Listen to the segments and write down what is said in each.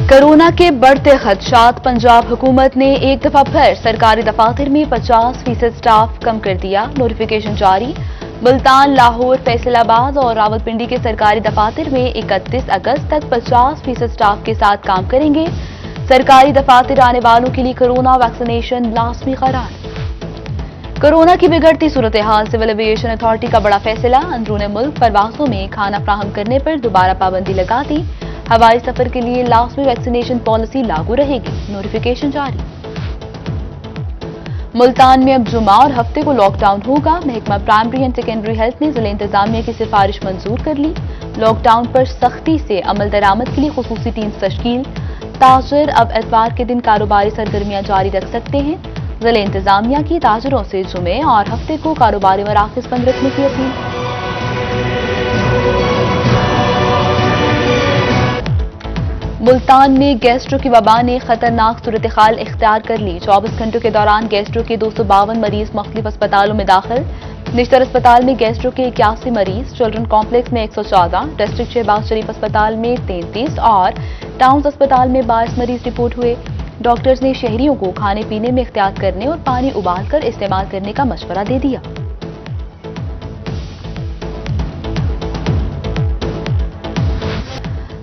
Corona के बढ़ते खदशात, पंजाब हुकूमत ने एक दफा फिर सरकारी दफातर में 50% स्टाफ कम कर दिया। नोटिफिकेशन जारी। मुल्तान, लाहौर, फैसलाबाद और रावलपिंडी के सरकारी दफातर में 31 अगस्त तक 50% स्टाफ के साथ काम करेंगे। सरकारी दफातर आने वालों के लिए कोरोना वैक्सीनेशन लाजमी करार। कोरोना की बिगड़ती सूरत हाल, सिविल एविएशन अथॉरिटी का बड़ा फैसला। अंदरूनी मुल्क परवासों में खाना फराहम करने पर दोबारा पाबंदी लगा दी। हवाई सफर के लिए लाजमी वैक्सीनेशन पॉलिसी लागू रहेगी। नोटिफिकेशन जारी। मुल्तान में अब जुमा और हफ्ते को लॉकडाउन होगा। महकमा प्राइमरी एंड सेकेंडरी हेल्थ ने जिला इंतजामिया की सिफारिश मंजूर कर ली। लॉकडाउन पर सख्ती से अमल दरामद के लिए खुसूसी टीम तश्कील। ताजिर अब एतवार के दिन कारोबारी सरगर्मियां जारी रख सकते हैं। जिला इंतजामिया की ताजिरों से जुमे और हफ्ते को कारोबारी मराकज बंद रखने की अपील। मुल्तान में गैस्ट्रो की वबा ने खतरनाक सूरत हाल इख्तियार कर ली। 24 घंटों के दौरान गैस्ट्रो के 252 मरीज मुख्तलिफ अस्पतालों में दाखिल। निश्तर अस्पताल में गैस्ट्रो के 81 मरीज, चिल्ड्रन कॉम्प्लेक्स में 114, डिस्ट्रिक्ट शहबाज शरीफ अस्पताल में 33 और टाउन्स अस्पताल में 22 मरीज रिपोर्ट हुए। डॉक्टर्स ने शहरियों को खाने पीने में एहतियात करने और पानी उबाल कर इस्तेमाल करने का मशवरा दे दिया।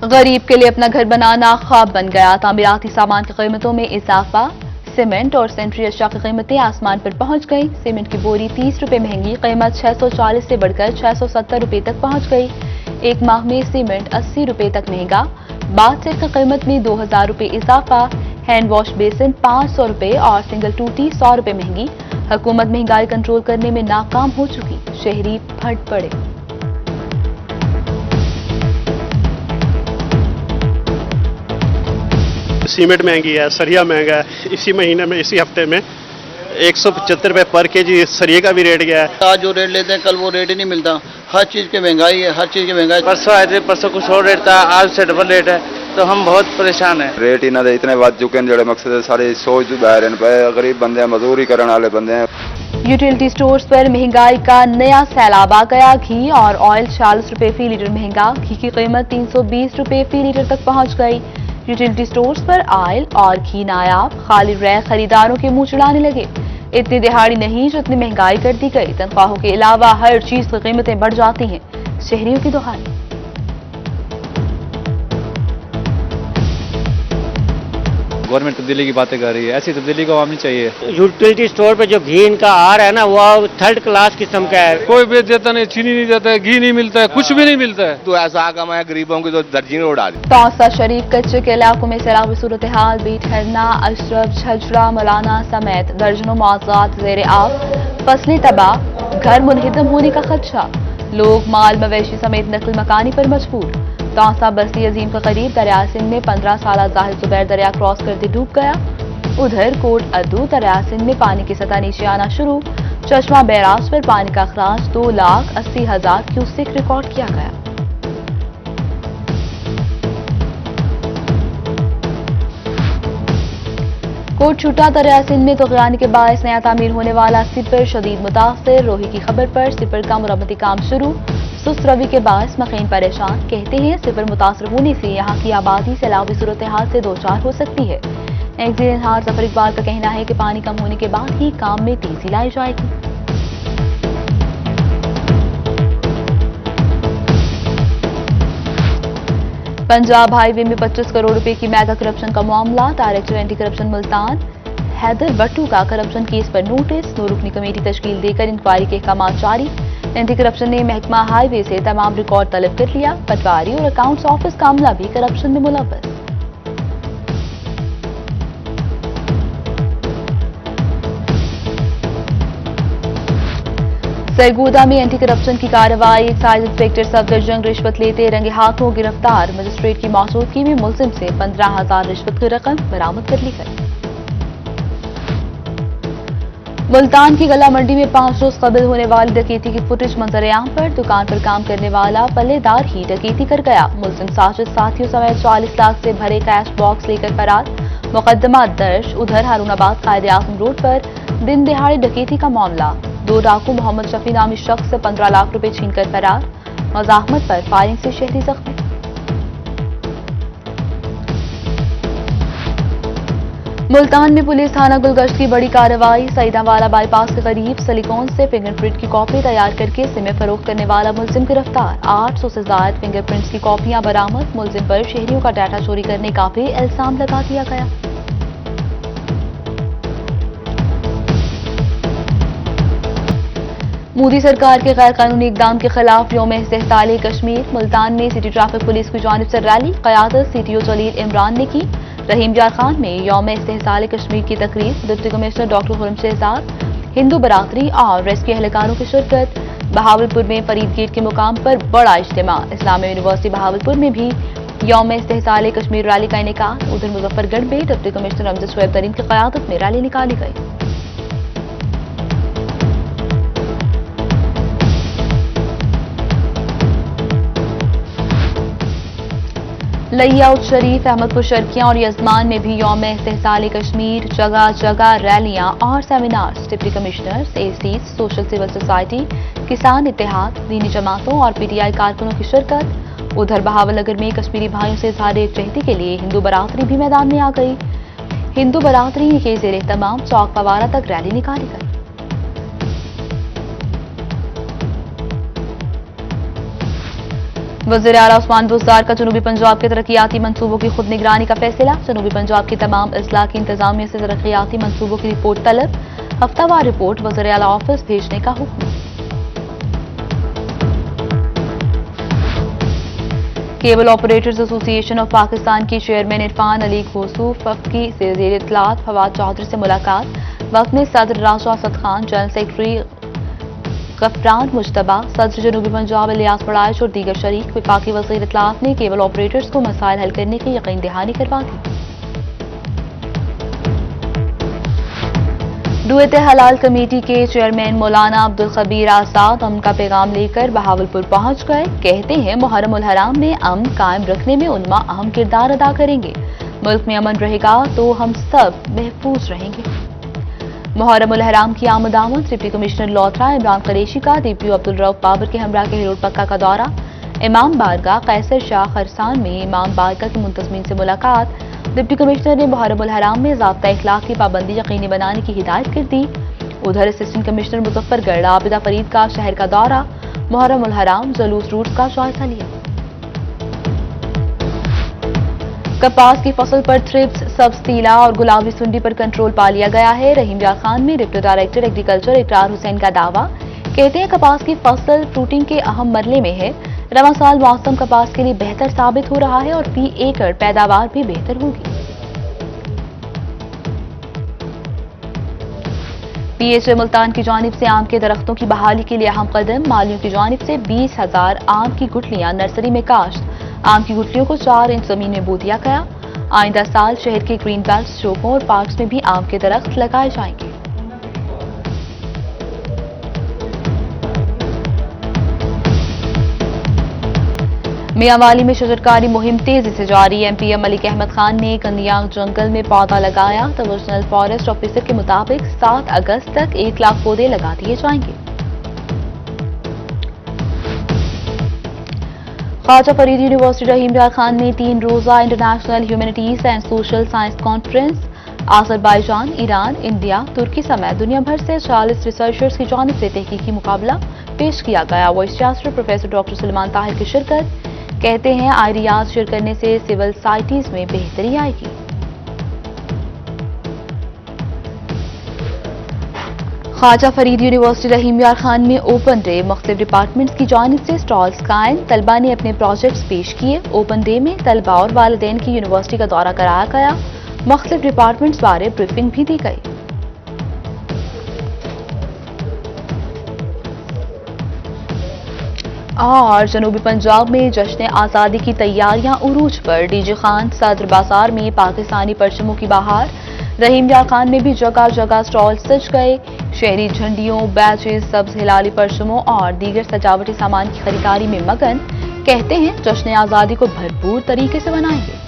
गरीब के लिए अपना घर बनाना ख्वाब बन गया। तामीराती सामान की कीमतों में इजाफा। सीमेंट और सेंट्री अशिया की कीमतें आसमान पर पहुंच गई। सीमेंट की बोरी 30 रुपए महंगी, कीमत 640 से बढ़कर 670 रुपए तक पहुंच गई। एक माह में सीमेंट 80 रुपए तक महंगा। बाथसेट की कीमत में 2000 रुपए इजाफा। हैंड वॉश बेसिन 500 रुपए और सिंगल टूटी 100 रुपए महंगी। हुकूमत महंगाई कंट्रोल करने में नाकाम हो चुकी, शहरी फट पड़े। सीमेंट महंगी है, सरिया महंगा है। इसी महीने में, इसी हफ्ते में 175 रुपए पर केजी सरिये का भी रेट गया है। आज जो रेट लेते हैं कल वो रेट ही नहीं मिलता। हर चीज की महंगाई है, हर चीज की महंगाई। परसों आए थे, परसों कुछ और रेट था, आज से डबल रेट है, तो हम बहुत परेशान हैं। रेट ही ना दे इतने बढ़ चुके हैं, जड़े मकसद सारे सोच बाहर पे गरीब बंदे हैं, मजदूरी करने वाले बंदे हैं। यूटिलिटी स्टोर्स पर महंगाई का नया सैलाब आ गया। घी और ऑयल 40 रुपए फी लीटर महंगा। घी की कीमत 320 रुपए फी लीटर तक पहुंच गई। यूटिलिटी स्टोर्स पर ऑयल और घी नायाब, खाली रह खरीदारों के मुंह चिढ़ाने लगे। इतनी दिहाड़ी नहीं जितनी महंगाई कर दी गई। तनख्वाहों के अलावा हर चीज की कीमतें बढ़ जाती हैं। शहरियों की दुहाई। गवर्नमेंट तब्दीली की बातें कर रही है, ऐसी तब्दीली को आनी चाहिए। यूटिलिटी स्टोर पे जो घी इनका आ रहा है ना, वो थर्ड क्लास किस्म का है। कोई बेच देता नहीं, चीनी नहीं देता है, घी नहीं मिलता है, कुछ भी नहीं मिलता है। तो ऐसा आगम है गरीबों की तो दर्जी उड़ा दी। तौसा शरीफ कच्चे के इलाकों में सैलाबी सूरत हाल। बीट हरना, अशरफ, झझरा, मौलाना समेत दर्जनों मौज़ात ज़ेर आब। फसलें तबाह, घर मुनहदम होने का खदशा। लोग माल मवेशी समेत नकल मकानी पर मजबूर। तौसा बस्ती अजीम के करीब दरिया सिंध में 15 साल जाहिद जुबैर दरिया क्रॉस करते डूब गया। उधर कोट अद्दू दरिया सिंध में पानी की सतह नीचे आना शुरू। चश्मा बैराज पर पानी का अखराज 2,80,000 क्यूसेक रिकॉर्ड किया गया। कोट छूटा दरिया सिंध में तुग़यान के बायस नया तामीर होने वाला सिपर शदीद मुतासिर। रोही की खबर पर सिपर का मुरम्मती काम शुरू। सुस्त रवि के बायस मकीन परेशान। कहते हैं सिपर मुतासर होने से यहाँ की आबादी सैलाबी सूरत हाल से दो चार हो सकती है। एग्जिट हार जफर इकबाल का कहना है कि पानी कम होने के बाद ही काम में तेजी लाई जाएगी। पंजाब हाईवे में 25 करोड़ रुपए की मेगा करप्शन का मामला। Director anti corruption Multan Haider Battu का करप्शन केस पर नोटिस। दो रुकनी कमेटी तश्कील देकर इंक्वायरी के अहकाम जारी। एंटी करप्शन ने महकमा हाईवे से तमाम रिकॉर्ड तलब कर लिया। पटवारी और अकाउंट्स ऑफिस का अमला भी करप्शन में मुलव्वस। सरगोदा में एंटी करप्शन की कार्रवाई। एक्साइज इंस्पेक्टर सफदरजंग रिश्वत लेते रंगे हाथों गिरफ्तार। मजिस्ट्रेट की मौजूदगी में मुलजिम से 15,000 रिश्वत की रकम बरामद कर ली गई। मुल्तान की गला मंडी में 5 रोज कबल होने वाली डकैती की फुटेज मंजरेआम पर। दुकान पर काम करने वाला पल्लेदार ही डकैती कर गया। मुलजिम साजिद साथियों समेत 40 लाख से भरे कैश बॉक्स लेकर फरार। मुकदमा दर्ज। उधर हारूनाबाद कायदे आज़म रोड पर दिन दिहाड़े डकैती का मामला। 2 डाकू मोहम्मद शफी नामी शख्स से 15 लाख रुपए छीनकर फरार। मज़ाहमत पर फायरिंग से शहरी जख्मी। मुल्तान में पुलिस थाना गुलगश्त की बड़ी कार्रवाई। सईदावाला बाईपास के करीब सिलिकॉन से फिंगरप्रिंट की कॉपी तैयार करके सिम में फरोख्त करने वाला मुलजिम गिरफ्तार। 800 से ज्यादा फिंगरप्रिंट्स की कॉपियां बरामद। मुलजिम पर शहरियों का डाटा चोरी करने का भी इल्जाम लगा दिया गया। मोदी सरकार के गैर कानूनी इकदाम के खिलाफ यौम इस्तेहसाल कश्मीर। मुल्तान में सिटी ट्रैफिक पुलिस की जानिब से रैली क़यादत सीटीओ जलील इमरान ने की। रहीम यार खान में यौम इस्तेहसाल कश्मीर की तकरीब। Deputy commissioner doctor Khurram Shahzad, Hindu बरादरी और रेस्क्यू एहलकारों की शिरकत। बहावलपुर में फरीद गेट के मुकाम पर बड़ा इज्तिमा। इस्लामी यूनिवर्सिटी बहावलपुर में भी यौम इस्तेहसाल कश्मीर रैली का इनेकाद। उधर मुजफ्फरगढ़ में डिप्टी कमिश्नर अमजद शुएब तरीन की क़यादत में रैली निकाली गई। लियाउट शरीफ, अहमदपुर शर्कियां और यजमान में भी यौम इस्तेहसाल कश्मीर। जगह जगह रैलियां और seminars. Deputy commissioners, ACs, social civil society, किसान इत्तेहाद, दीनी जमातों और पीटीआई कारकुनों की शिरकत। उधर बहावलनगर में कश्मीरी भाइयों से इजहार एकजहती के लिए हिंदू बरादरी भी मैदान में आ गई। हिंदू बरादरी के ज़ेरे तमाम चौक पवारा तक रैली निकाली गई। वज़ीर आला उस्मान बुज़दार का जनूबी पंजाब के तरक्याती मंसूबों की खुद निगरानी का फैसला। जनूबी पंजाब की तमाम अजला की इंतजामिया से तरक्याती मंसूबों की रिपोर्ट तलब। हफ्तावार रिपोर्ट वज़ीर आला ऑफिस भेजने का हुक्म। Cable operators association of Pakistan की चेयरमैन इरफान अली खोसूफ वफ़की से ज़ेर इत्तलात फवाद चौधरी से मुलाकात। वक्त में सदर राशा असद खान, जनरल सेक्रेटरी गफरान मुश्तबा, सदर जनूबी पंजाब इलियास बड़ाइश और दीगर शरीक। वफाकी वज़ीर इत्तलात ने केबल ऑपरेटर्स को मसाइल हल करने की यकीन दहानी करवा दी। दुएत हलाल कमेटी के चेयरमैन मौलाना अब्दुल खबीर आजाद अमन का पैगाम लेकर बहावलपुर पहुंच गए। कहते हैं मुहर्रम उल हराम में अमन कायम रखने में उलमा अहम किरदार अदा करेंगे। मुल्क में अमन रहेगा तो हम सब महफूज रहेंगे। मुहर्रम उल हराम की आमद डिप्टी कमिश्नर लौथरा इमरान कुरैशी का डीपीओ अब्दुल रऊफ बाबर के हमरा के हिरोड पक्का का दौरा। इमाम बारगाह कैसर शाह खरसान में इमाम बारगाह के मुंतजमीन से मुलाकात। डिप्टी कमिश्नर ने मुहर्रम उल हराम में ज़ाब्ता इखलाक की पाबंदी यकीनी बनाने की हिदायत कर दी। उधर असिस्टेंट कमिश्नर मुजफ्फरगढ़ आबिदा फरीद का शहर का दौरा। मुहर्रम उल हराम जुलूस रूट का जायजा लिया। कपास की फसल पर थ्रिप्स, सब्ज तीला और गुलाबी सुंडी पर कंट्रोल पा लिया गया है। रहीम यार खान में डिप्टी डायरेक्टर एग्रीकल्चर इकरार हुसैन का दावा। कहते हैं कपास की फसल फ्रूटिंग के अहम मरले में है। रवां साल मौसम कपास के लिए बेहतर साबित हो रहा है और फी एकड़ पैदावार भी बेहतर होगी। पीएचए मुल्तान की जानिब से आम के दरख्तों की बहाली के लिए अहम कदम। मालियों की जानिब से 20,000 आम की गुठलियां नर्सरी में काश्त। आम की गुठलियों को 4 इंच जमीन में बो दिया गया। आइंदा साल शहर के ग्रीन बेल्ट, चौकों और पार्क्स में भी आम के दरख्त लगाए जाएंगे। मियांवाली में शजरकारी मुहिम तेजी से जारी। एमपीएम मलिक अहमद खान ने कंदियांग जंगल में पौधा लगाया। डिविजनल फॉरेस्ट ऑफिसर के मुताबिक 7 अगस्त तक 1 लाख पौधे लगा दिए जाएंगे। ख्वाजा फरीद यूनिवर्सिटी रहीम यार खान में 3 रोजा international humanities and social science conference. Azerbaijan, Iran, India, तुर्की समेत दुनिया भर से 40 रिसर्चर्स की जानिब से तहकीकी मुकाबला पेश किया गया। Vice chancellor professor doctor Suleman Tahir की शिरकत। कहते हैं आइडियाज शेयर करने से सिविल सोसाइटीज में बेहतरी आएगी। ख्वाजा फरीद यूनिवर्सिटी रहीम यार खान में ओपन डे। मुख्तलिफ डिपार्टमेंट्स की जानिब से स्टॉल्स कायम। तलबा ने अपने प्रोजेक्ट्स पेश किए। ओपन डे में तलबा और वालिदैन की यूनिवर्सिटी का दौरा कराया गया। मुख्तलिफ डिपार्टमेंट्स बारे ब्रीफिंग भी दी गई। और जनूबी पंजाब में जश्न आज़ादी की तैयारियां उरूज पर। डीजी खान सदर बाजार में पाकिस्तानी परचमों की बहार। रहीम यार खान में भी जगह जगह स्टॉल सज गए। शहरी झंडियों, बैचेस, सब्ज हिलाली परचमों और दीगर सजावटी सामान की खरीदारी में मगन। कहते हैं जश्न आज़ादी को भरपूर तरीके से मनाएंगे।